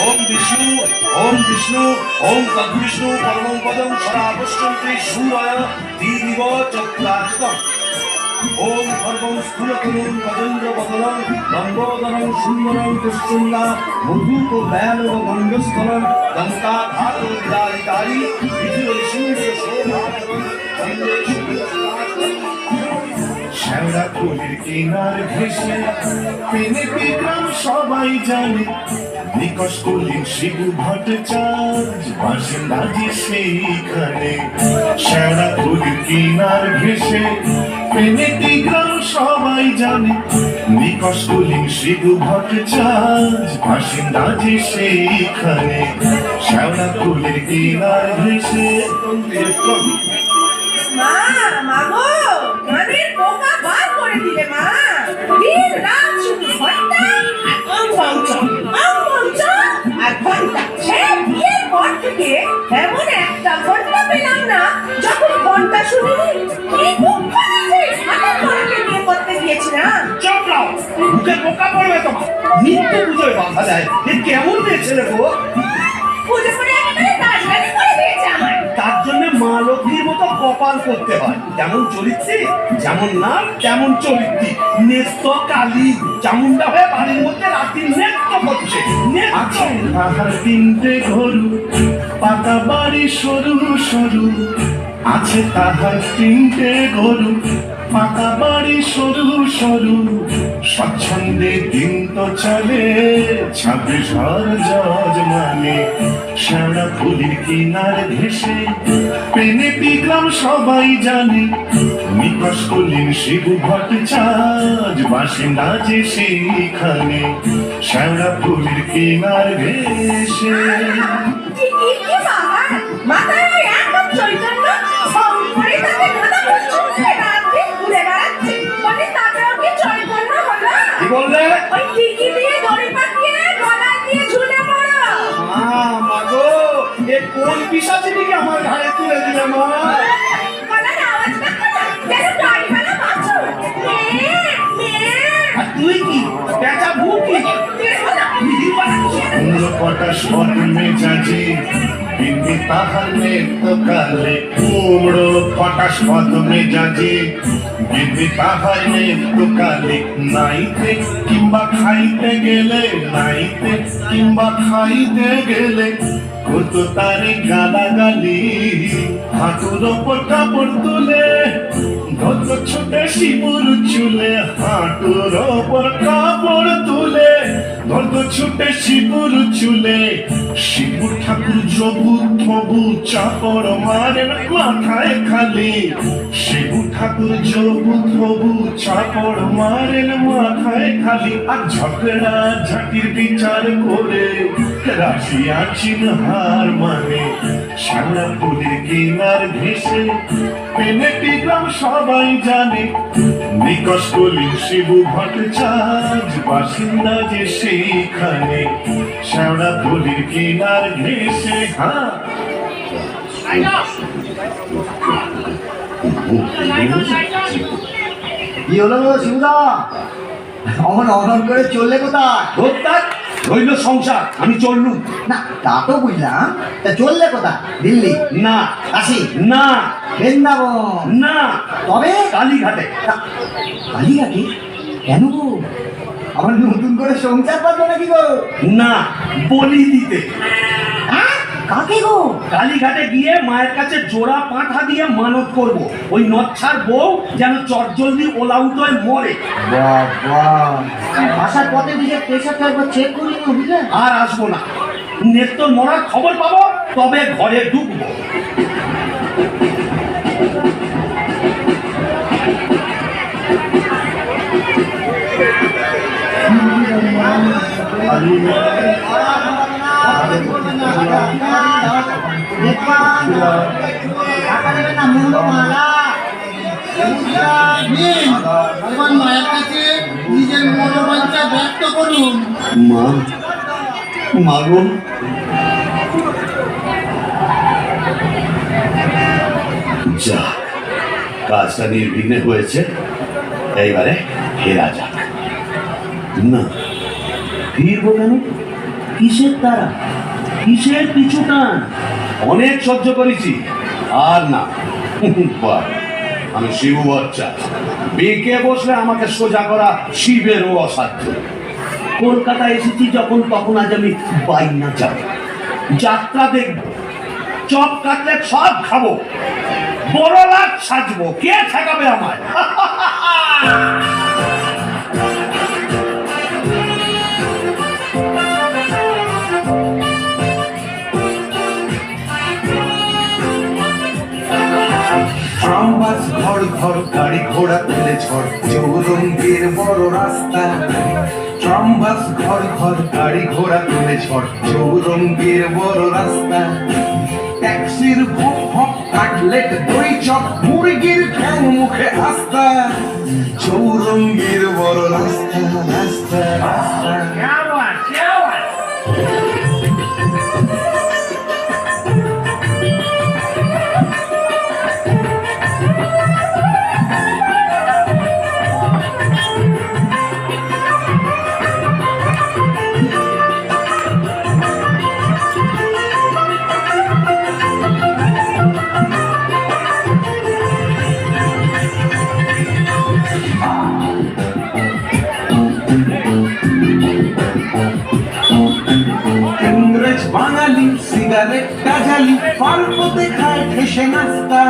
ओम विष्णु ओम तद्विष्णु परमं पदं सदा पश्यन्ति सूरय दीदिव चक्रार्कम् ओम सर्वं स्थूलतनुं पदेन्द्रवदनं लम्बोदरं सुन्दरं दुश्चुण्डा मधुकैलो गङ्गस्थलं दन्ताघातो विदारिकारी विधिरसिंहशोभानवं वन्दे শ্যাওড়া ফুলের কিনার ঘেসে পেনেটি গ্রাম সবাই জানে নিকশ কলির শিবু ভট্টাচার্য বাসিন্দা যে সেইখানে শ্যাওড়া ফুলের কিনার ঘেসে পেনেটি গ্রাম সবাই জানে নিকশ কলির শিবু ভট্টাচার্য বাসিন্দা যে সেইখানে শ্যাওড়া ফুলের কিনার ঘেসে মা মাগো গানের পোকা বার করে দিলে মা দিন রাত শুধু ঘন্টা আর ঘন্টা সে বিয়ের পর থেকে এমন একটা ঘন্টা পেলাম না যখন ঘন্টা শুনিনি কি দুঃখ আছে হাতে করে বিয়ে করতে গিয়েছিলাম চুপ নাও মুখে পোকা পড়বে তোমার নিত্য পুজোয় বাধা দেয় এ কেমন মেয়ে ছেলে গো পুজো করে একেবারে রাজগাড়ি করে দিয়েছে আমার তার জন্য মা লক্ষ্মীর মতো কপাল করতে হয় যেমন চরিত্রে যেমন নাম তেমন চরিত্রী নেত্য কালী চামুন্ডা হয়ে বাড়ির মধ্যে রাত্রি নৃত্য করছে আছে তাহার তিনটে গরু পাতা বাড়ি সরু সরু আছে তাহার তিনটে গরু পাতা বাড়ি সরু সরু স্বচ্ছন্দে দিন তো চলে 26 ঘর যজমানে শ্যাওড়া ফুলের কিনার ঘেসে পেনেটি গ্রাম সবাই জানে নিকশ কলির শিবু ভট্টাচার্য বাসিন্দা যে সেইখানে শ্যাওড়া ফুলের কিনার ঘেসে মাথায় একদম চৈতন্য করে তাকে গাঁদা ফুল ছুঁড়ে রাতে ঘুরে বেড়াচ্ছে মানে তাতেও কি চৈতন্য হলো কি বললে ওই টিকি দিয়ে দড়ি পাকিয়ে গলা দিয়ে ঝুলে পড়ো মা গো এ কোন পিশাচিটিকে আমার ঘাড়ে তুলে দিলে মা গলার আওয়াজ দেখো না যেন গাড়িওয়ালা বাছুর আর তুই কি পেঁচা ভূত কি কটা স্বর মেজাজি বিন্দি তাহার নেত্য কালে কুমড়ো কটা স্বর মেজাজি বিন্দি তাহার নেত্য কালে নাইতে কিংবা খাইতে গেলে নাইতে কিংবা খাইতে গেলে কত তারে গালাগালি হাঁটুর ওপর কাপড় তুলে ধরতো ছোটে শিবুর চুলে হাঁটুর ওপর কাপড় তুলে ধরতো ছোটে শিবুর চুলে শিবুর ঠাকুর জবু থবু চাপড় মারে মাথায় খালি শিবু ঠাকুর জবু থবু চাপড় মারেন মাথায় খালি আর ঝগড়া ঝাঁটির বিচার করে রাশিয়া চিন হার মানে শ্যাওড়া ফুলের কিনার ঘেসে পেনেটি গ্রাম সবাই জানে নিকশ কলির শিবু ভট্টাচার্য বাসিন্দা যে সেইখানে শ্যাওড়া ফুলের কিনার ঘেসে কি হলো শিবুদা অমন অনন করে চললে কোথায় ভোক্তার রইল সংসার আমি চললুম না তা তো বুঝলাম তা চললে কোথায় দিল্লি না কাশি না বৃন্দাবন না তবে কালীঘাটে কালীঘাটে কেন গো আমার নতুন করে সংসার পাবো নাকি গো না বলি দিতে হ্যাঁ কাকে গো কালীঘাটে গিয়ে মায়ের কাছে জোড়া পাঁঠা দিয়ে মানত করব ওই নচ্ছার বউ যেন চটজলদি ওলাউট হয়ে মরে বাবা আসার পথে দিকে প্রেশারটা একবার চেক করি না বুঝলে আর আসবো না নেত্য মরার খবর পাবো তবে ঘরে ঢুকবো মায়ের কাছে নিজের মনোবাঞ্ছা ব্যক্ত করুন। মা মাগো যা কাজটা নির্বিঘ্নে হয়েছে এইবারে ফেরা যাক না ফিরবো কেন কিসের তারা? কিসের পিছু টান? অনেক সহ্য করেছি, আর না। বাহ, আমি শিব বাচ্চা, বেঁকে বসলে আমাকে সোজা করা শিবেরও অসাধ্য। কলকাতা এসেছি যখন, তখন আজ আমি বাইনা যাব, যাত্রা দেখব, চপ কাটলেট সব খাবো, বড় লাট সাজবো, কে ঠেকাবে আমায়? ট্রামবাস ঘর ঘর গাড়ি ঘোড়া তুলে ঝড় চৌরঙ্গের বড় রাস্তা। ট্রামবাস ঘর ঘর গাড়ি ঘোড়া তুলে ঝড় চৌরঙ্গের বড় রাস্তা। ট্যাক্সির ভক ভক কাটলেট দই চপ মুরগির ঠ্যাং মুখে আস্তা। চৌরঙ্গের বড় রাস্তা রাস্তা রাস্তা। ইংরেজ বাঙালি সিগারেট কাজালি পার্বতে খায় ঠেসে নাস্তা।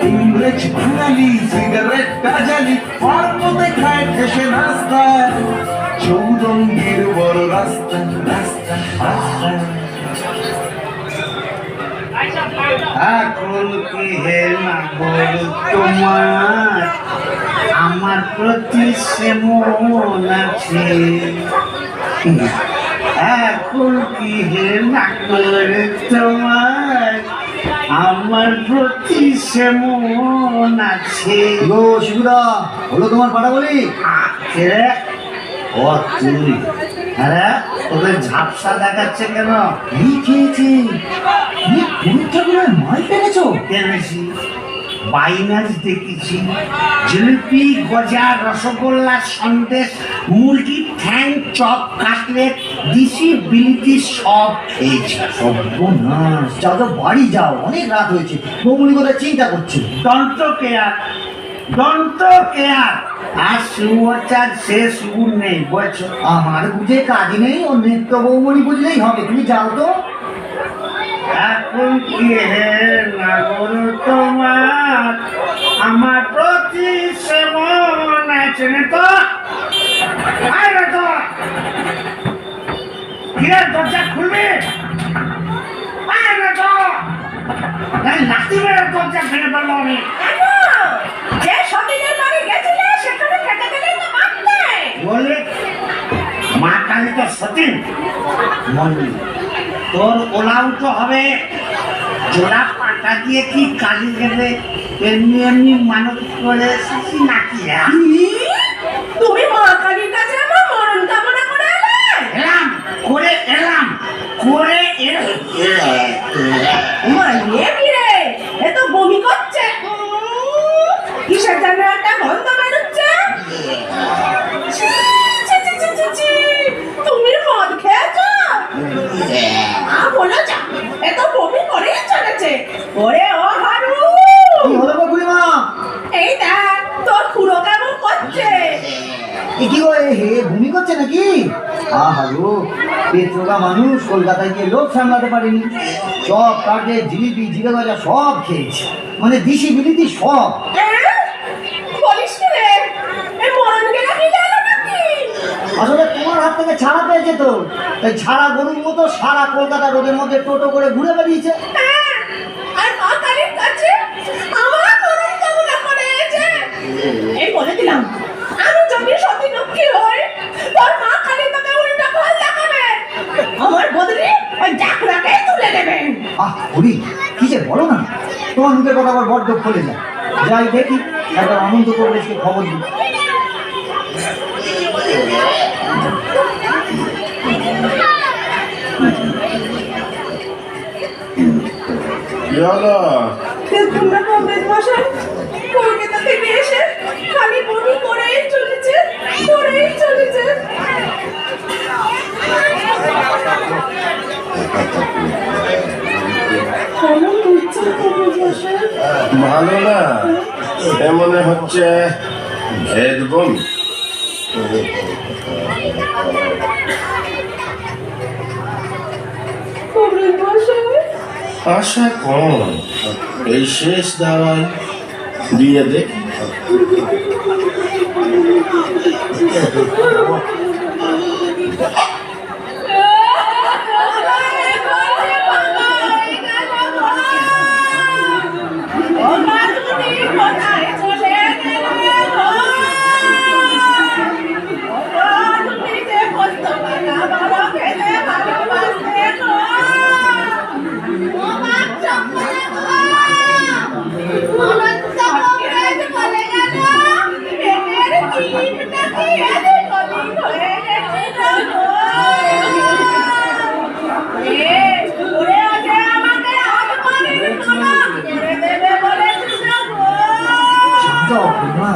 ইংরেজ বাঙালি সিগারেট কাজালি পার্বতে খায় ঠেসে নাস্তা। চৌরঙ্গীর বড় রাস্তা রাস্তা রাস্তা। এখন কি হে না বল তোমার আমার প্রতি সেমন আছে? এখন কি হে না করে তোমার আমার প্রতি সেমন আছে? ও শিবুদা, হলো তোমার পাটা বলি? কে? ও তুই? হ্যাঁ, তোদের ঝাপসা দেখাচ্ছে কেন? কি খেয়েছি? পুরীর ঠাকুরের মাল পেরেছো? এনেছি, বাইনারি দেখেছি, জিলিপি, গজা, রসগোল্লা, সন্দেশ, মুরগি ঠ্যাং, চপ, কাটলেট, দিশি বিলিতি সব খেয়েছি। সর্বনাশ, যাও তো বাড়ি যাও, অনেক রাত হয়েছে। বৌমনি কোথায় চিন্তা করছে? দন্ত কেয়ার, দন্ত কেয়ার। আর শুভচার শেষ গুণ নেই, বলছো? আমার বুঝে কাজ নেই, ও নৃত্য বৌমনি বুঝলেই হবে। তুমি যাও তো। এখন কি হে নাগর তোমার আমার প্রতি সেমন আছে না তো? আয় না তো, কিরে দরজা খুলবি? আয় না তো, লাঠি মেরে দরজা ভেঙে ফেলবো আমি। কেন? যে সতীনের বাড়ি গেছিলে সেখানে খেতে গেলেই তো মারতে। বলে মা কালী তো সতীন মন্দির, তোর ওলাউটো হবে জোড়া পাটা দিয়ে কি কালী দেবে এমনি এমনি মানত করে এসেছি নাকি? তুমি মা কালীর কাছে আমার মরণ কামনা করে এলে? এলাম করে এলাম করে আমার ইয়ে কি রে? এ তো বমি করছে। কিসের জন্য একটা গন্ধ বেরোচ্ছে? ছি, ছি, ছি, ছি, ছি, ছি। তুমি মদ খেয়েছো? বলো যা, এ তো বমি করেই চলেছে। ওরে ও হারু, কি হলো গো বুড়িমা? এই দেখ তোর খুড়ো কেমন করছে। এ কি গো, হে ভূমি করছে নাকি? আহা গো, পেট্রোগা মানুষ কলকাতায় গিয়ে লোক সামলাতে পারেনি। চপ কাটলেট জিলিপি জিরে গজা সব খেয়েছে, মানে দিশি বিলিতি সব। বলিস কি রে? এ মরণ গেলা কি গেল নাকি? আসলে তোমার হাত থেকে ছাড়া পেয়েছে তো, তাই ছাড়া গরুর মতো সারা কলকাতা রোদের মধ্যে টোটো করে ঘুরে বেরিয়েছে। হ্যাঁ, আর মা কালীর কাছে আমার মরণ কামনা করেছে। এই বলে দিলাম, আমি যদি সতী লক্ষ্মী হই, তোর মা কালী তোকে উল্টা ফল দেখাবে। আমার বদলে ওই ডাকরাকে তুলে দেবেন। আহ বুড়ি, কি যে বলো না, তোমার মুখের কথা আবার বড্ড খুলে যায়। যাই দেখি, একবার আনন্দ পরিবেশকে খবর দিই। তোমরা কংগ্রেস মশাই কলকাতা থেকে এসে খালি বমি করেই চলেছে, করেই চলেছে। ভালো না এ মনে হচ্ছে ভেদ বমি। আশা কম, এই শেষ দাওয়াই দিয়ে দে। শান্ত মা।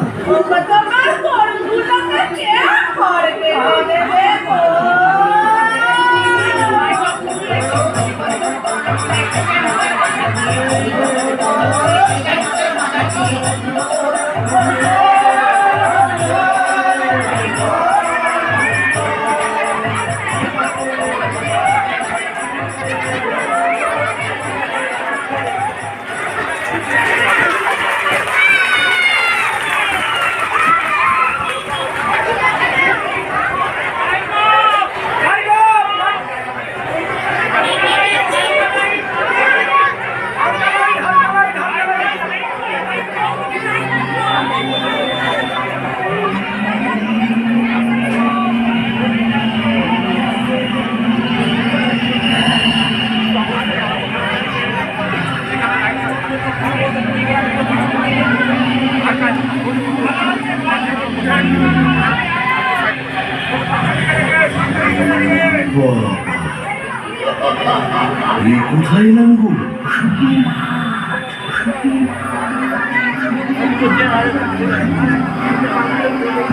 এই কোথায় এলাম গো?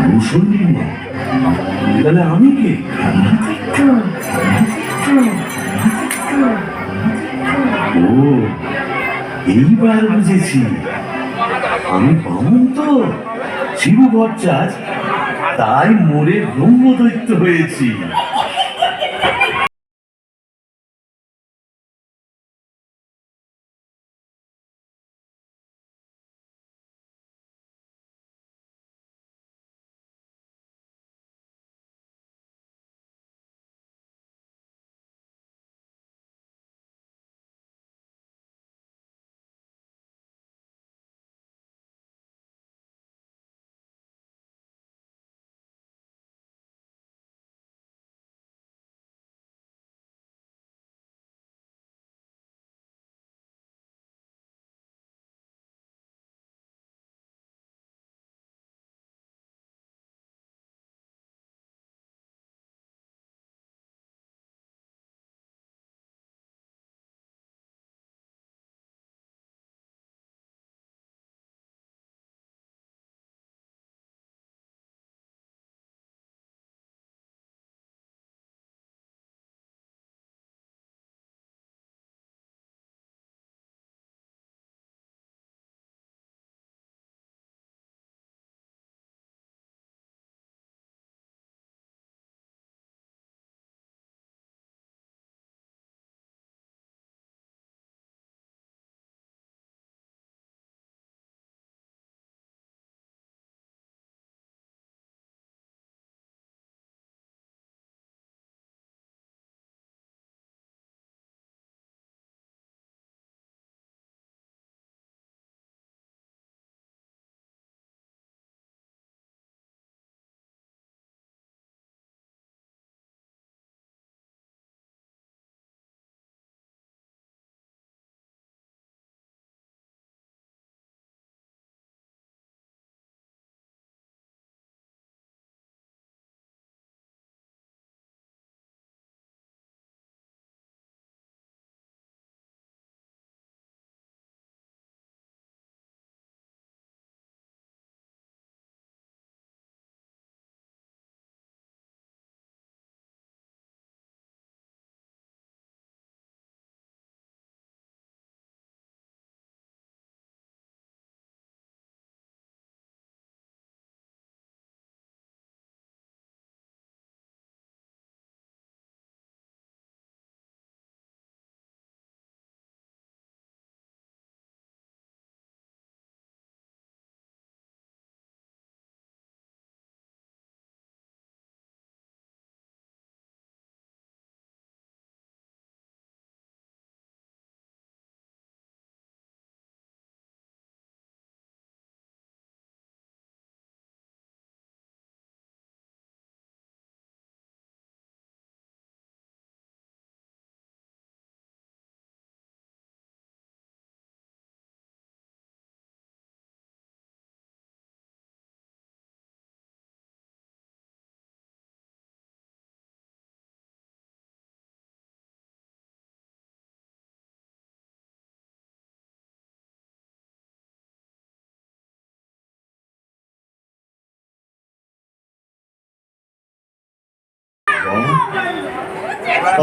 মুসল্লি মা, তাহলে আমি কে? ও, এইবার বুঝেছি, আমি বামন তো, শিবু ভট্টাচ, তাই মোড়ে ব্রহ্মদৈত্য হয়েছি।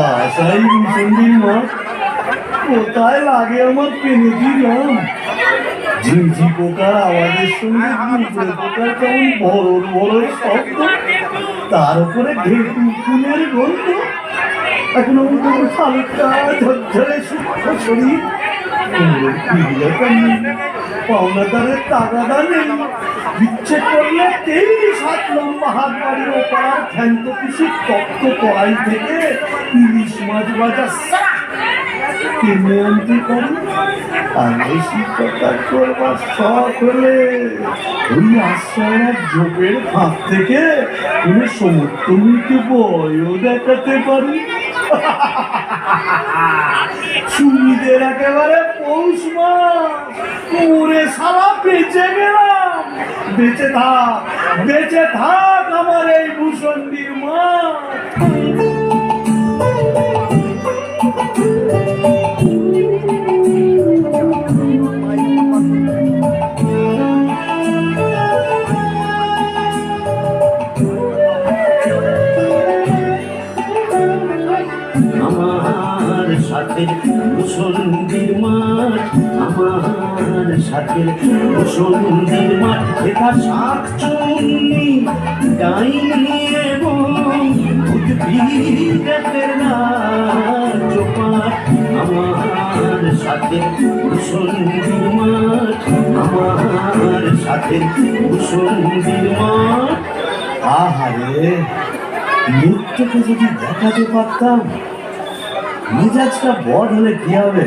আশাই ভূষণীর মাছ কোথায় লাগে আমার পেনে দিলাম। ঝিঝি পোকার আওয়াজের সঙ্গে গুজরে পোকার কেমন বড় বড় শব্দ, তার উপরে ঘেটু ফুলের গন্ধ, এখন আমার শালিকা ঝরঝরে সূক্ষ্ম শরীর, পাওনাদারের তাগাদা নেই, ইচ্ছে করলে ৩৭ লম্বা হাত বাড়ির ওপার খ্যান্ত পিসির তপ্ত কড়াই থেকে ইলিশ মাছ ভাজা কিনে আনতে পারি। আর বেশি কথা করবার শখ হলে ওই আশ্রয়ের ঝোপের ফাঁক থেকে কোনো সমুদ্রমুখী বয়ও দেখাতে পারি। সুবিধের একেবারে পৌষ মাস, মরে সারা বেঁচে গেলাম। বেঁচে থাক আমার এই ভূষণ্ডির মা। আমার সাথে ভূষণ্ডির মাঠ, আমার সাথে ভূষণ্ডির মাঠ, এটা শাকচুন্নি ডাইনি এবং উদ্ভিদের রাজ্যপাঠ। আমার সাথে ভূষণ্ডির মাঠ, আমার সাথে ভূষণ্ডির মাঠ। আহারে, নৃত্যকে যদি দেখাতে পারতাম, মেজাজটা বদ হলে কি হবে?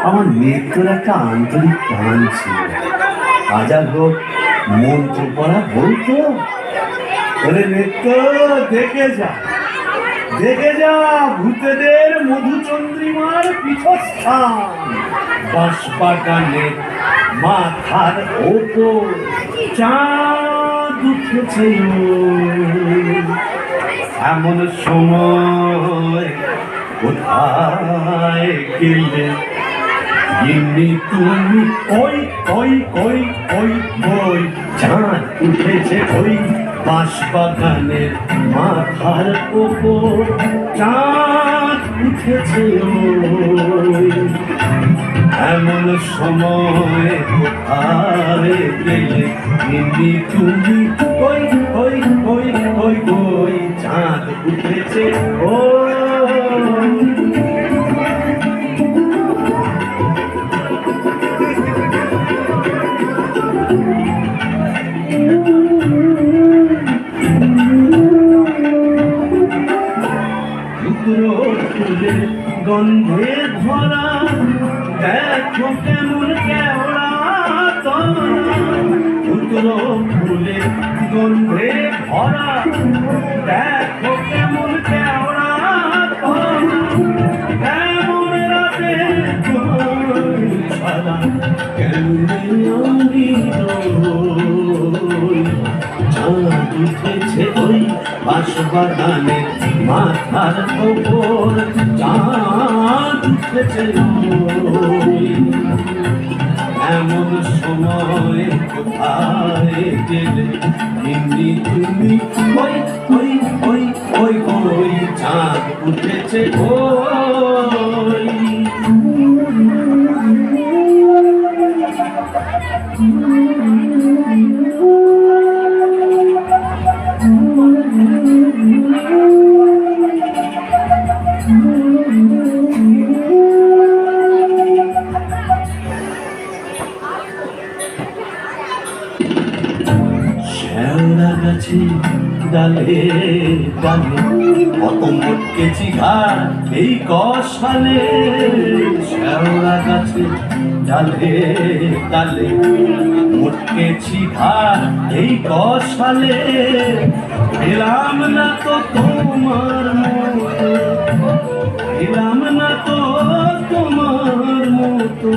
আমার নৃত্যের একটা আন্তরিক টান ছিল। হাজার হোক মন্ত্র পড়া বলতো, ওরে নৃত্য দেখে যা ভূতেদের মধুচন্দ্রিমার পীঠস্থান। বাঁশবাগানের মাথার ওপর চাঁদ উঠেছে, এমন সময় কোথায় গেলে গিন্নি তুমি? ওই ওই ওই ওই ওই চাঁদ উঠেছে ওই বাঁশবাগানের মাথার ওপর, চাঁদ উঠেছে ওই, এমন সময় কোথায় গেলে গিন্নি তুমি? ওই ওই ওই ওই ওই চাঁদ উঠেছে ওই। ফুলের গন্ধে ভরা, দেখো কেমন কেওড়া তরা। ফুলের গন্ধে ভরা, দেখো কেমন কেওড়া তরা। কেমন রাতে ছাড়া কেমনে আমি রই। চাঁদ উঠেছে ওই বাঁশবাগানে মাথার ওপর, চাঁদ উঠেছে ওই, এমন সময় কোথায় গেলে গিন্নি তুমি? ওই ওই ওই ওই ওই চাঁদ উঠেছে ওই। শ্যাওড়া গাছে ডালে ডালে কত মটকেছি ঘাট এই কষালে। শ্যাওড়া গাছে ডালে ডালে মটকেছি ঘাট এই কষালে। পেলাম না তো তোমার মতো, পেলাম না তো তোমার মতো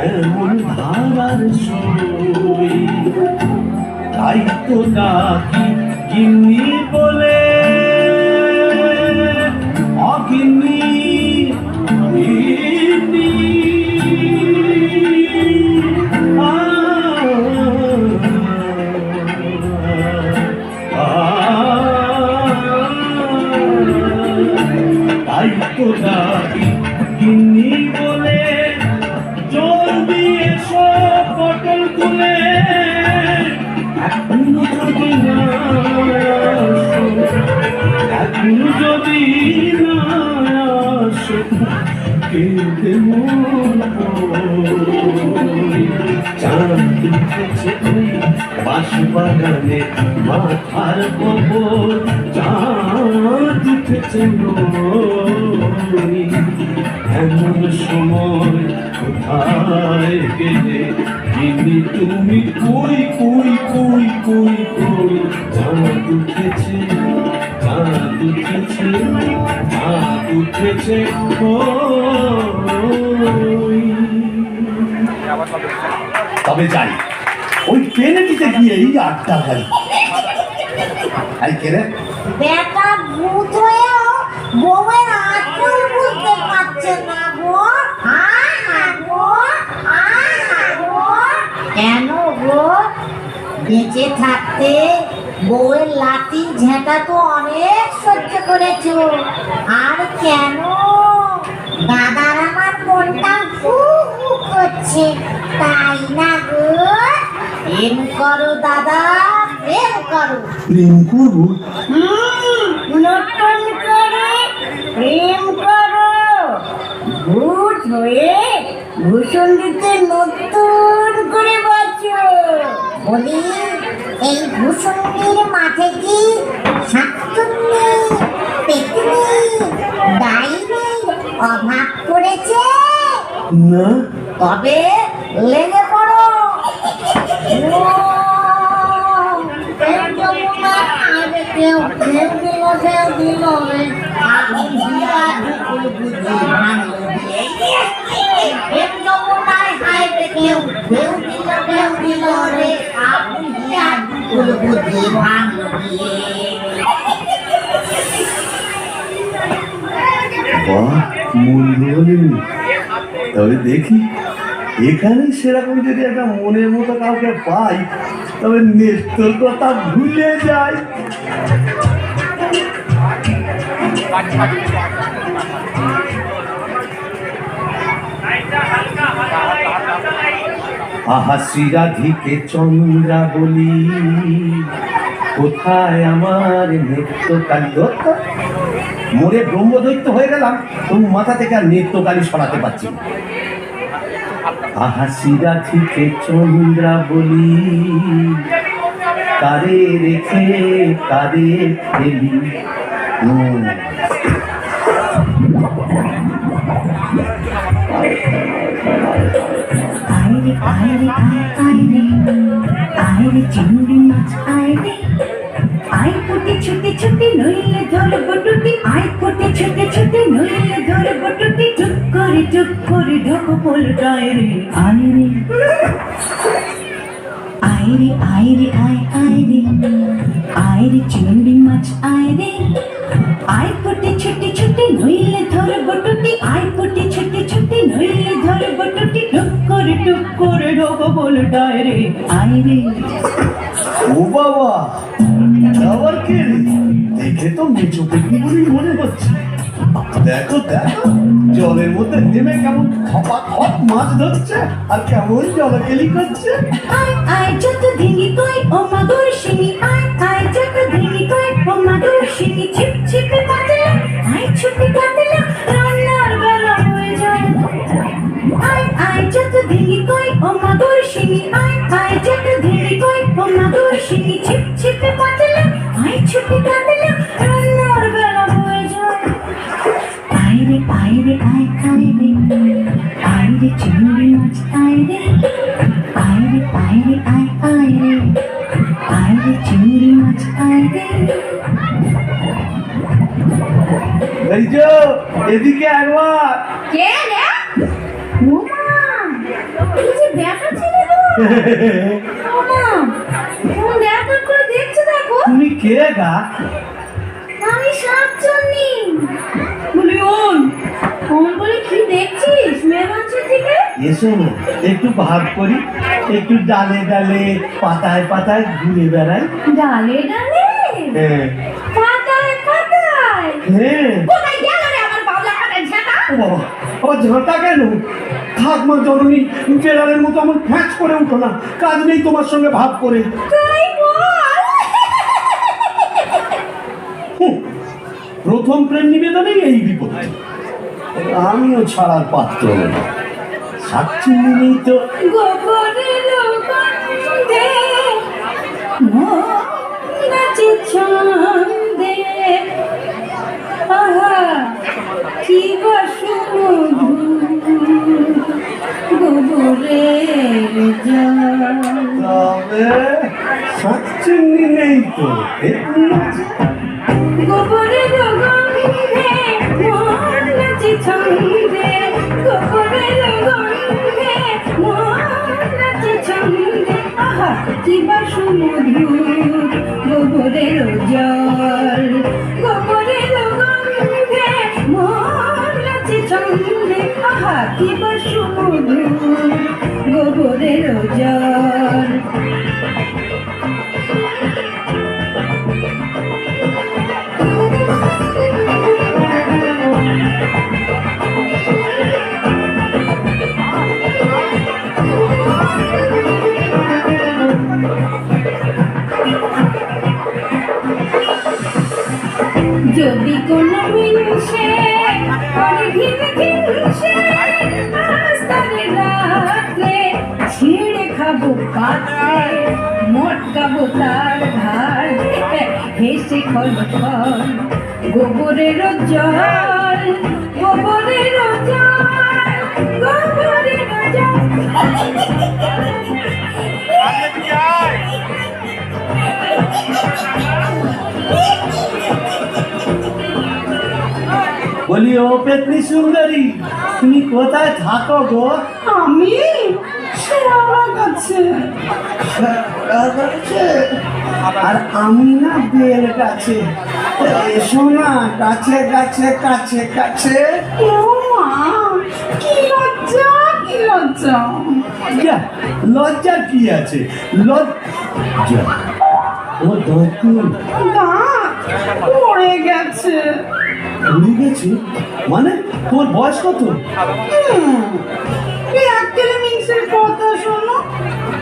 এমন ধারার সই। তাই তো ডাকি গিন্নি বলে, অগিন্নি গিন্নি। তো ডাকি গিন্নি বলে, জলদি এসো পটল তুলে, এখনো যদি না আসো, এখনো যদি না আসো, কেঁদে মরবই। চাঁদ উঠেছে ওই বাঁশবাগানে মাথার খবর, চাঁদ উঠেছে ওই। এমন সময় কোথায় গেলে গিন্নি তুমি, কই কই কই কই কই। চাঁদ উঠেছে, চাঁদ উঠেছে, চাঁদ উঠেছে ওই। তবে যাই, ওই ট্রেনে দিতে গিয়েই আড্ডা গাড়ি। আই কেরে বেটা ভূত হয়েও বউয়ের আঁচল বুঝতে পারছে না গো। কেন গো? বেঁচে থাকতে বউয়ের লাঠি ঝেঁটা তো অনেক সহ্য করেছো, আর কেন? দাদার আমার মনটা হু হু করছে, তাই না গো? প্রেম করো দাদা, প্রেম করো। প্রেম করবো? নতুন করে প্রেম করো। ভূত হয়ে ভূষণ দিতে নতুন করে বাঁচো। বলি, এই ভূষণের মাঠে কি শাকচুন্নি, পেতনি, ডাইনির অভাব পড়েছে? না। তবে লেগে পড়ো। তবে দেখি এখানে সেরকম যদি একটা মনের মতো কাউকে পাই, তবে নেত্রর কথা ভুলে যাই। আহা শ্রীরাধিকে চন্দ্রা বলি, কোথায় আমার নেত্রকালী? মোরে ব্রহ্মদৈত্য হয়ে গেলাম, তবু মাথা থেকে আর নেত্রকালী সরাতে পারছি না। আহা শ্রীরাধিকে চন্দ্রা বলি, কারে রেখে কারে ফেলি। আইরে আইরে আইরে আইরে চিংড়ি মাছ আইরে, আই ফুটে ছুটে ছুটে নইলে ধরবো টুটি, আই ফুটে ছুটে ছুটে নইলে ধরবো টুটি, টুক করে ঢোকো পোলটায় রে। আইরে আইরে আইরে আইরে আইরে চিংড়ি মাছ আইরে, আই ফুটে ছুটে ছুটে নইলে ধরবো টুটি, আই ফুটে ছুটে ছুটে নইলে ধরবো টুটি, টুক করে ঢোকো পোলটায় রে। আইরে ও বাবা, আবার কে রে? দেখে তো মেচো পেটনি বলেই মনে হচ্ছে। দেখো দেখো, জলের মধ্যে নেমে কেমন খপা খপ মাছ ধরছে, আর কেমন জলকেলি করছে। আয় আয় যত ধিঙ্গি কই ও মাগুর শিঙি, আয় আয় যত ধিঙ্গি কই ও মাগুর শিঙি, ছিপ ছিপে কাটলা, আয় ছুটে কাটলা, রান্নার বেলা হয়ে যায়। আয় আয় যত ধিঙ্গি কই ও মাগুর শিঙি, আয় আয় যত ধিঙ্গি কই ও মাগুর শিঙি, ছিপ ছিপে কাটলা, আয় ছুটে কাটলা, রান্নার বেলা হয়ে যায়। আইরে আইরে আইরে চিংড়ি মাছ আইরে, আইরে আইরে আইরে চিংড়ি মাছ আইরে। এই যে এদিকে একবার। কে রে? ওমা, এই যে দেখা ছিল গো। ওমা, তুমি দেখা করে দেখছো দেখো। তুমি কে গা? আমি শাকচুন্নি। বলি ওন বলে কি দেখছিস মেয়েমানসের দিকে? এসো না, একটু ভাগ করি, একটু ডালে ডালে পাতায় পাতায় ঘুরে বেড়াই। ডালে ডালে হ্যাঁ পাতায় পাতায়। হ্যাঁ, কোথায় গেল রে আমার বাবলা কাটা বাবা, আবার ঝাঁটা কেন? থাক মা জননী, বেড়ালের মতো আমার ফ্যাঁচ করে উঠো না, কাজ নেই তোমার সঙ্গে ভাব করে। তাই বল। প্রথম প্রেম নিবেদনেই এই বিপদ, আমিও ছাড়ার পাত্র নই। সাক্ষী নেই তো। গোবরের গন্ধে মন নাচে ছন্দে, আহা কি বাসুমধুর গোবরের জল। তবে সাক্ষী নেই তো। গোবরের গন্ধে মন নাচে ছন্দে, গোবরের গন্ধে মন নাচে ছন্দে, আহা কি বাসুমধুর গোবরের জল। গোবরের গন্ধে মন নাচে ছন্দে, আহা কি বাসুমধুর গোবরের জল। যদি কোনো মিনসে অনেক ঘিনসে আস্তারে রাতে ছিঁড়ে খাবো পাতে, মটকাবো তার ধার হেসে খল খল গোবরের জল, গোবরের জল, গোবরের জল। বলি ও পেতনি সুন্দরী, তুমি কোথায় থাকো গো? আমি শ্যাওড়া গাছে। আর আমি না বেল গাছে। এসো না কাছে কাছে কাছে কাছে। ও মা, কি লজ্জা, কি লজ্জা। যা, লজ্জার কি আছে? লজ্জা ও দরকার দাঁত পড়ে গেছে। উড়ে গেছে মানে? তোমার বয়স কত? এককেলে মিক্সের কথা শোনো,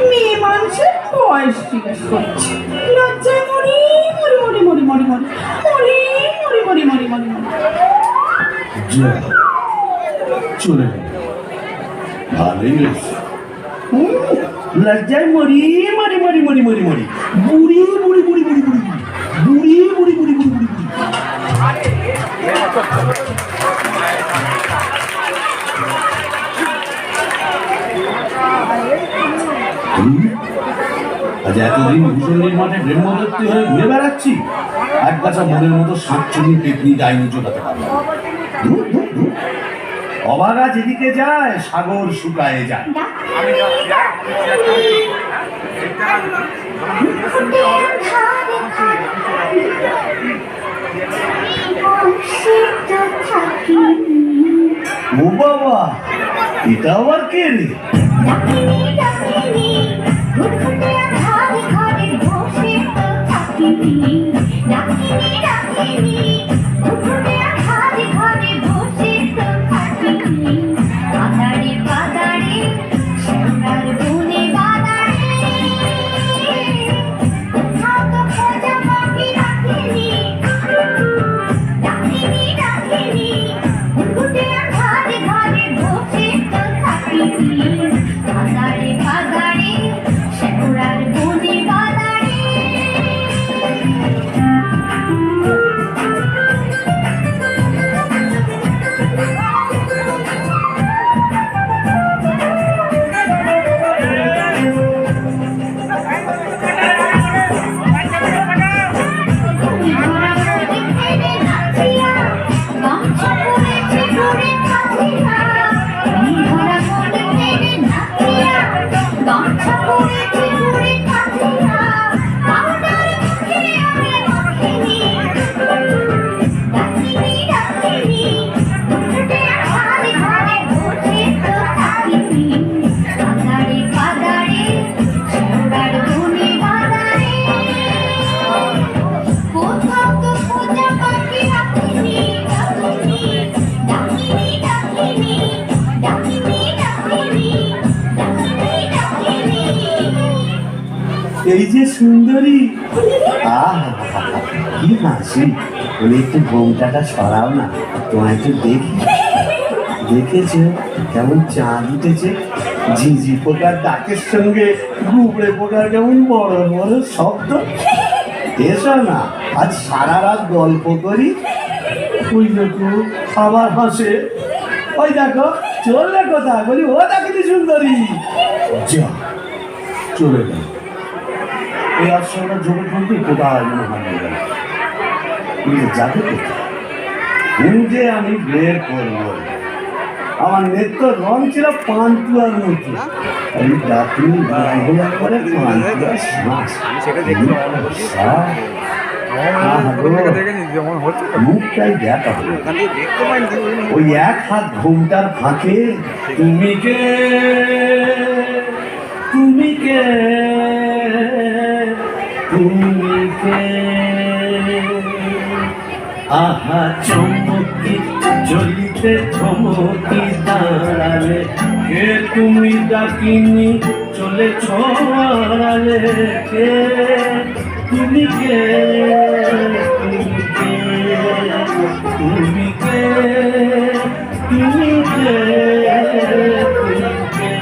মেয়ে মানুষের বয়স জিজ্ঞেস করছে। লজ্জায় মরি মরি মরি মরি মরি মরি মরি মরি মরি মরি মরি মরি। যা, চলে গেল। ভালোই হয়েছে। লজ্জায় মরি মরি মরি মরি মরি মরি বুড়ি বুড়ি বুড়ি বুড়ি বুড়ি বুড়ি বুড়ি বুড়ি বুড়ি বুড়ি বুড়ি। আজ এতদিন ভূষণের মাঠে ব্রহ্মদত্তি হয়ে ঘুরে বেড়াচ্ছি, এক গাছা মনের মতো শাকচুনি পেতনি ডাইনি চোটাতে পারলাম। ধুর, ধুর, ধুর। অবাগা যেদিকে যায় সাগর শুকায়ে যায়। ও বাবা, এটা আবার কে রে? এই যে সুন্দরী, আহ কি হাসি, বলে একটু ঘোমটাটা সরাও না, তোমায় একটু দেখি। দেখেছো কেমন চাঁদ উঠেছে, ঝিঝি পোকার ডাকের সঙ্গে গুবড়ে পোকার কেমন বড় বড় শব্দ। এসো না, আজ সারা রাত গল্প করি। ওই দেখো আবার হাসে, ওই দেখো চললে কোথায়, বলি ও দেখি সুন্দরী, যা চলে গেল। এই আশ্রমটা জমি খুলতে কোথায় যেন হারিয়ে গেল, যাবে কোথায় খুঁজে আমি বের করবো। আমার নেত্র রং ছিল পান্তুয়ার মতো, আমি ডাকুনি বাংলা করে পান্তুয়া শ্বাস মুখটাই দেখা ওই এক হাত ঘুমটার ফাঁকে তুমি কে, তুমি কে, তুমি কে, আহা চমকি জ্বলিতে চমকি দাঁড়ালে, কে তুমি ডাকিনি চলে ছড়ালে, কে তুমি কে, তুমি কে, তুমি কে, তুমি কে, তুমি কে।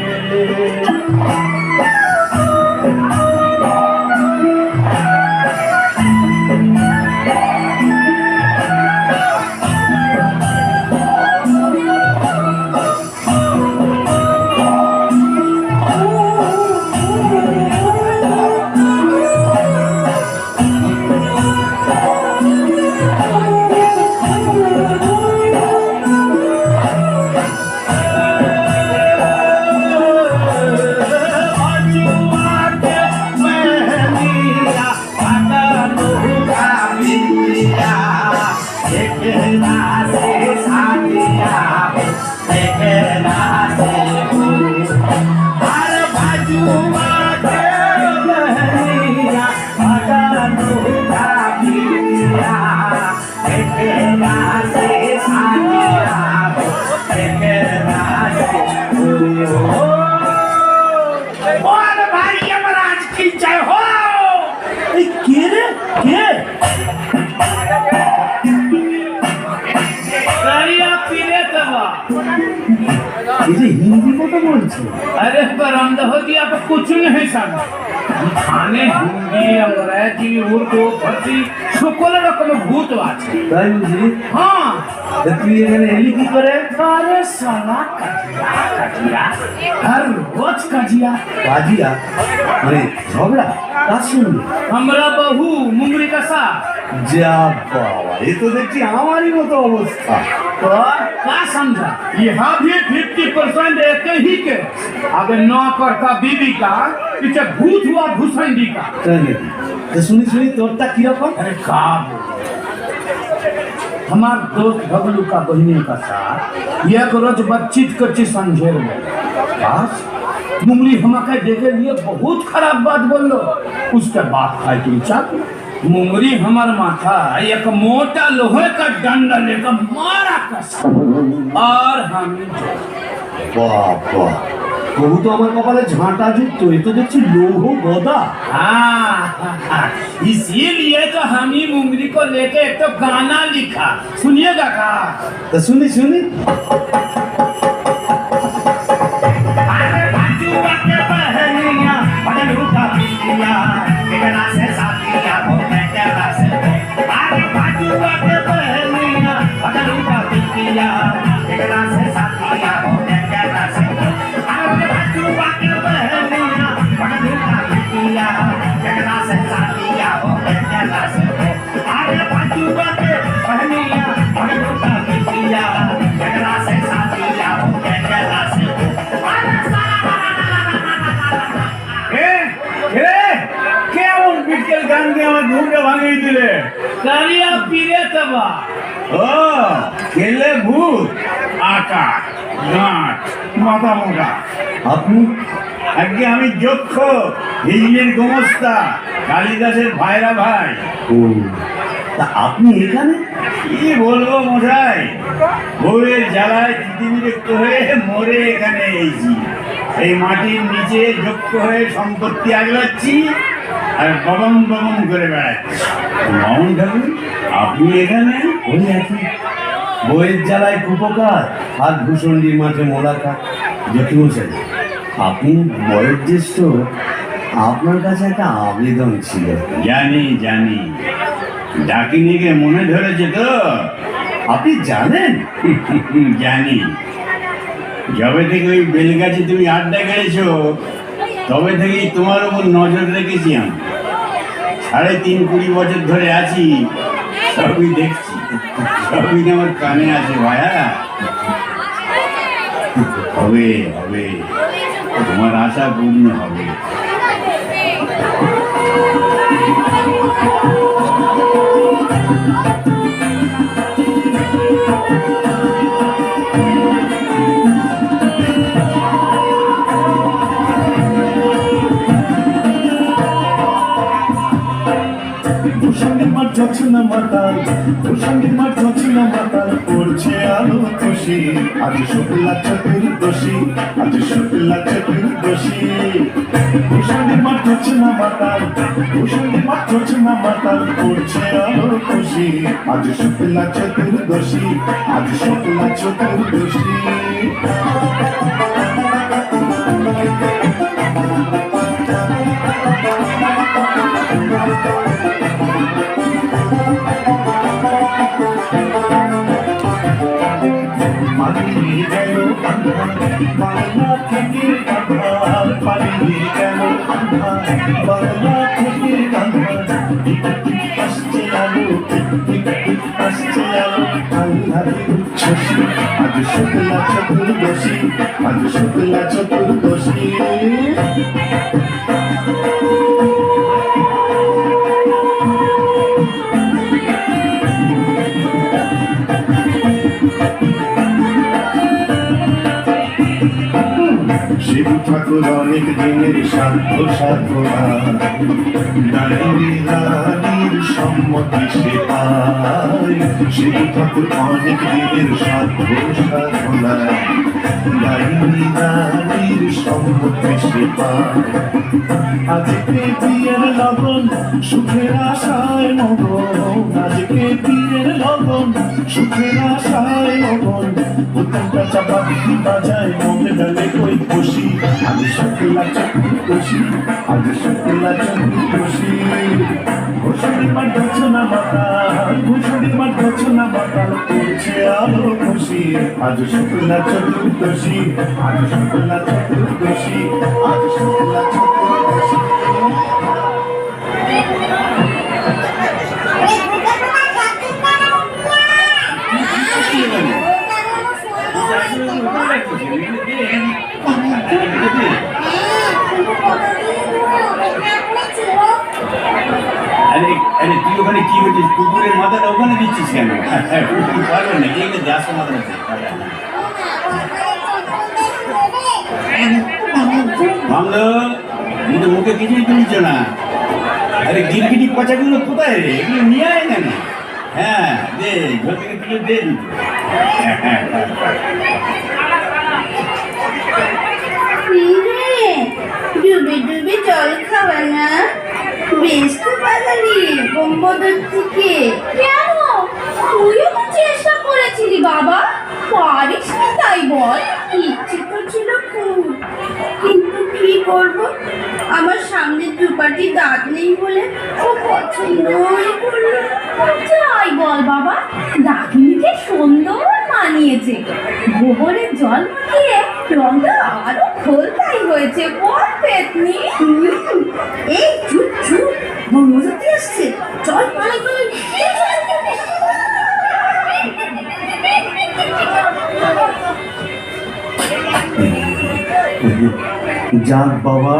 हिंदी को तो बोलছে, अरे बरामदा हो दिया तो कुछ नहीं समझ खाने हिंदी अंग्रेजी उर्दू फारसी সকল রকম ভূত আছে, তাই বুঝি। হ্যাঁ তুই এখানে এলি কি করে? अरे साला कजिया कजिया हर रोज कजिया কাজিয়া মানে ঝগড়া কার সঙ্গে? हमरा बहू मुंगरी का साथ যা বাবা, এ তো দেখছি আমারই মতো অবস্থা। तो क्या समझा, यहाँ भी 50% एक ही के, अगर नौकर का बीबी का पीछे भूत हुआ भूसंडी का। তাই নাকি? তো শুনি শুনি তোরটা কিরকম? अरे का हमार दोस्त बबलू का बहनी का साथ एक रोज बातचीत करती संझेर में, बस मुंगली हमके देखे लिए बहुत खराब बात बोल लो, उसके बाद खाई तुम चाकू मुंगरी हमार माथा एक मोटा लोहे का डंडा लेकर मारा कस, और हम বাবা, তবু তো আমার কপালে ঝাঁটা যুক্ত, এ তো দেখছি লৌহ গদা। हाँ इसीलिए तो हम ही मुंगरी को लेके एक तो गाना लिखा, सुनिएगा का। তা শুনি শুনি। গান দিয়ে আমার ঘুমটা ভাঙিয়ে দিলে, কারিয়া পিরে তবা। ও খেলে ভূত, আকা গাঁট মাথা মোটা। আপনি? আজকে আমি যক্ষ হিজলির গোমস্তা কালিদাসের ভাইরা ভাই। ও তা আপনি এখানে? কি বলবো মশাই, বউয়ের জ্বালায় পৃথিবীরক্ত হয়ে মরে এখানে এসেছি। এই মাটির নিচে যক্ষ হয়ে সম্পত্তি আগলাচ্ছি, আর বাবাম বাবাম করে বেড়াচ্ছে। মামুন ঠাকুর, আপনি এখানে? ওই একই বইয়ের জ্বালায় কুপকার আর ভূষণ্ডির মাঠে মোলাকার। জ্যোতিমশাই, আপনি বয়োজ্যেষ্ঠ, আপনার কাছে একটা আবেদন ছিল। জানি জানি, ডাকিনিকে মনে ধরেছে তো? আপনি জানেন? জানি। যবে থেকে ওই বেলগাছে তুমি আড্ডা গেড়েছো, তবে থেকেই তোমার উপর নজর রেখেছি আমি। 3.5-20 বছর ধরে আছি, সবই দেখছি, সবই আমার কানে আছে ভাইয়া। হবে হবে, তোমার আশা পূর্ণ হবে। ভূষণের মাঠ ঝরঝরা মাতাল, ভূষণের মাঠ ঝরঝরা মাতাল, করছে আলো খুশি। আজ শুক্লা চতুর্দশী, আজ শুক্লা চতুর্দশী। ভূষণের মাঠ ঝরঝরা মাতাল, ভূষণের মাঠ ঝরঝরা মাতাল, করছে আলো খুশি। আজ শুক্লা চতুর্দশী, আজ শুক্লা চতুর্দশী। পালিয়ে গেল আন্ধার বাংলা থেকে আন্ধার, পালিয়ে গেল আন্ধার বাংলা থেকে আন্ধার। আসছে আলো, আসছে আলো, আল্লাহর উচ্ছ্বাসী। আজ শুক্লা চতুর্দশী, আজ শুক্লা চতুর্দশী। শিব ঠাকুর অনেক দিনের সাধ্য সাধনা, রানীর সম্মতি সে পায়। শিব ঠাকুর অনেক দিনের সাধ্য সাধনা, রানীর সম্মতি সে পায়। আজকে বিয়ের লগন, সুখের আশায় মগন। আজকে বিয়ের লগন, সুখের আশায় মগন। উত্তমটা চাপা দিদি বাজায়, মনে ডালে কই খুশি। আজ শুক্লা চতুর্দশী, আজ শুক্লা চতুর্দশী। ঘোষণী মাঠ ঝরঝরা মাতাল, ঘোষণী মাঠ ঝরঝরা মাতাল, করছে আলো খুশি। আজ শুক্লা চতুর্দশী, আজ শুক্লা চতুর্দশী, আজ শুক্লা চতুর্দশী। আরে আরে, তুই ওখানে কি করছিস? কুকুরের মাথাটা ওখানে দিচ্ছিস কেন? কুকুর পারবে নাকি? এগুলো দেড়শো মাথা ভাঙলো, কিন্তু মুখে কিছুই তুলছ না। আরে গিরগিটি পচাগুলো কোথায় রে? এগুলো নিয়ে আয় না। হ্যাঁ দে, ঘর থেকে তুলে দে দুটো। ডুবে ডুবে জল খাওয়া না, বেশ তো বাঙালি বোম্বদর থেকে। কেন, তুইও তো চেষ্টা করেছিলি বাবা, পারিস না তাই বল? ইচ্ছে তো ছিল খুব, কিন্তু কি করব, আমার সামনে দুপাটি দাঁত নেই বলে ও পছন্দই করলো। যাই বল বাবা, ডাকিনিকে সুন্দর মানিয়েছে। গোবরের জল মাখিয়ে রংটা আরো খোলতাই হয়েছে। বল পেতনি। এই চুপ চুপ, মজুতি আসছে, চল পালাই পালাই। যাক বাবা,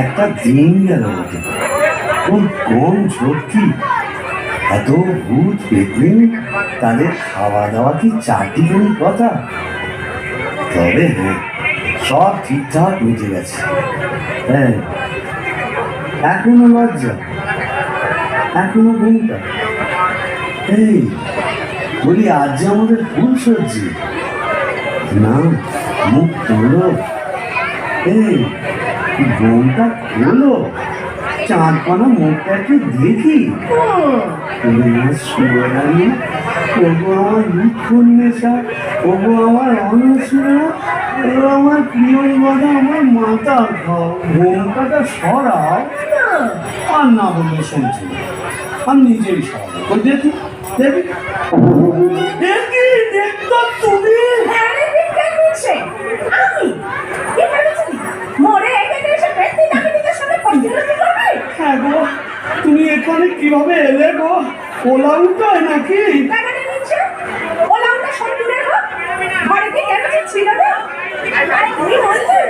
একটা দিন গেল বটে। কোন কম ঝক্কি, এত ভূত পেতনি, তাদের খাওয়া দাওয়া কি চারটিখানি কথা? তবে হ্যাঁ, সব ঠিকঠাক মিটে গেছে। হ্যাঁ, এখনো লজ্জা, এখনো ঘুমটা। এই বলি, আজ যে আমাদের ফুল সজ্জি না, মুখ তোলো, এই ঘুমটা খোলো। চাঁদ পানা মুখটা একটু দেখি। সোনালি, ওগো আমার মিঠুন নেশা, ওগো আমার অনুসরা, ওগো আমার প্রিয় কথা, আমার মাথা খাও, ঘুমটাটা সরাও। আর না বললে শুনছি না, আমি নিজেই সরাবো। ওই দেখি দেখি দেখি দেখতো তুমি। হ্যাঁ রে, বিজ্ঞান বলছে। আমি? কি ভেবেছিলি? মরে এখানে এসে ব্যক্তি নাগরিকের সাথে প্রতিযোগিতা করবে? হ্যাঁ গো, তুমি এখানে কিভাবে এলে গো? ওলা উঠায় নাকি? টাকাটা নিচ্ছে? ওলা ওটা সন্তুরের হোক? বাড়িতে কেন ছিল না? আর তুই বললি?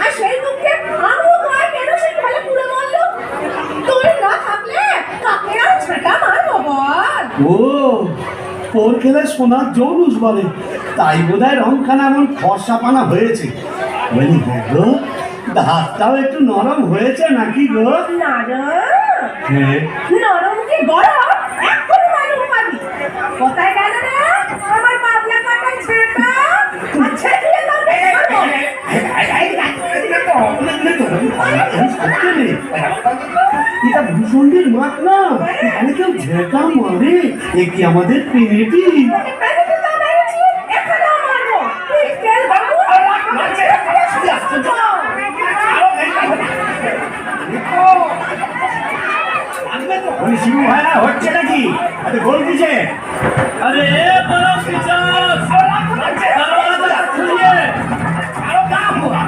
আর সেই দুঃখে আমিও গায়ে কেন সেই ফেলে পুরো মরলো? তুই না থাকলে কাকে আর ঝাঁটা মারবো বল? ও, তোর খেলে সোনার জৌলুস বলে, তাই বোধহয় রংখানা এমন ফর্সা পানা হয়েছে। বলি হ্যাঁ গো, হাতটাও একটু নরম হয়েছে নাকি গো? নরম? হ্যাঁ। নরম কি গরম? এক্ষুনি মালুম পাবি। কোথায় গেল রে? আমার পাবলা কাটার ছেলেটা? আচ্ছা, দিয়ে দাও রে, এটা ভূষণের মাঠ না, এখানে কেউ ঝেঁটা মারে, এ কি আমাদের পেনেটি? ওকে প্যাকেটে দাও মেরেছি, এখানেও মারবো। তুই তেল বাবু, বলি শিবু ভাইয়া হচ্ছে নাকি? আরে গোল দিছে। আরে বড় পিছাস, দরওয়াজা খুলিয়ে আরো কাম হুয়া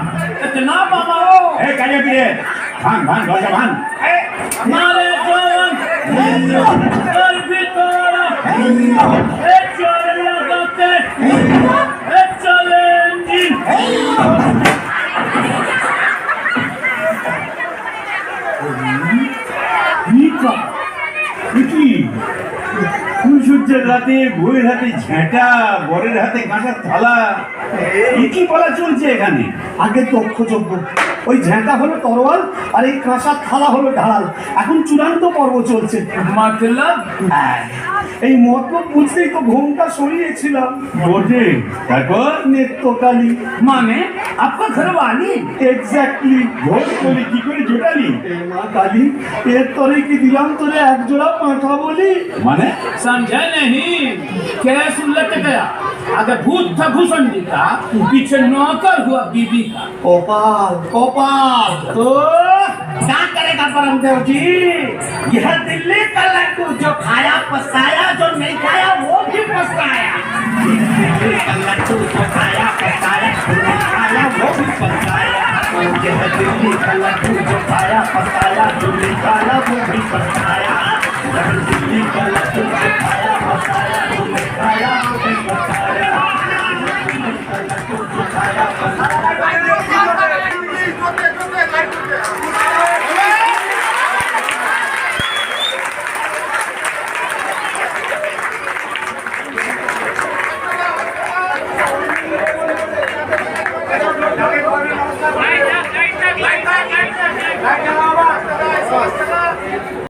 ইতনা বাবাও। এ কাজে পিরে ভাঙ ভাঙ দরজা ভাঙ। মারে জওয়ান তোর ভিতর এ চলে লাগাতে এ চলে ইঞ্জিন। সূর্যের রাতে বউয়ের হাতে ঝেঁটা, বরের হাতে কাঁসার থালা, কি বলা চলছে এখানে? আগে দক্ষযজ্ঞ, ওই ঝেঁটা হলো তরোয়াল আর এই কাঁসার থালা হলো ঢাল। এখন চূড়ান্ত পর্ব চলছে। মতলব? এই মতলব বুঝতেই তো ঘুমটা সরিয়েছিলাম। বটে, তারপর নেত্রকালী মানে আপনার ঘরে বালি? এক্স্যাক্টলি। ভোট বলি কি করে জোটালি? এ মা কালী, এর তরে কি দিলাম তোরে এক জোড়া পাঁঠা বলি? মানে समझा नहीं? कैसे उलट गया? अगर भूत था भूषण जी का, पीछे नौकर हुआ बीबी का। कपाल कपाल तो क्या करेगा परम देव जी? यह दिल्ली का लड्डू जो खाया पछताया, जो नहीं खाया वो भी पछताया। दिल्ली का लड्डू जो खाया पछताया, जो नहीं खाया वो भी पछताया। यह दिल्ली का लड्डू जो खाया पछताया, जो नहीं खाया वो भी पछताया। दिल्ली का लड्डू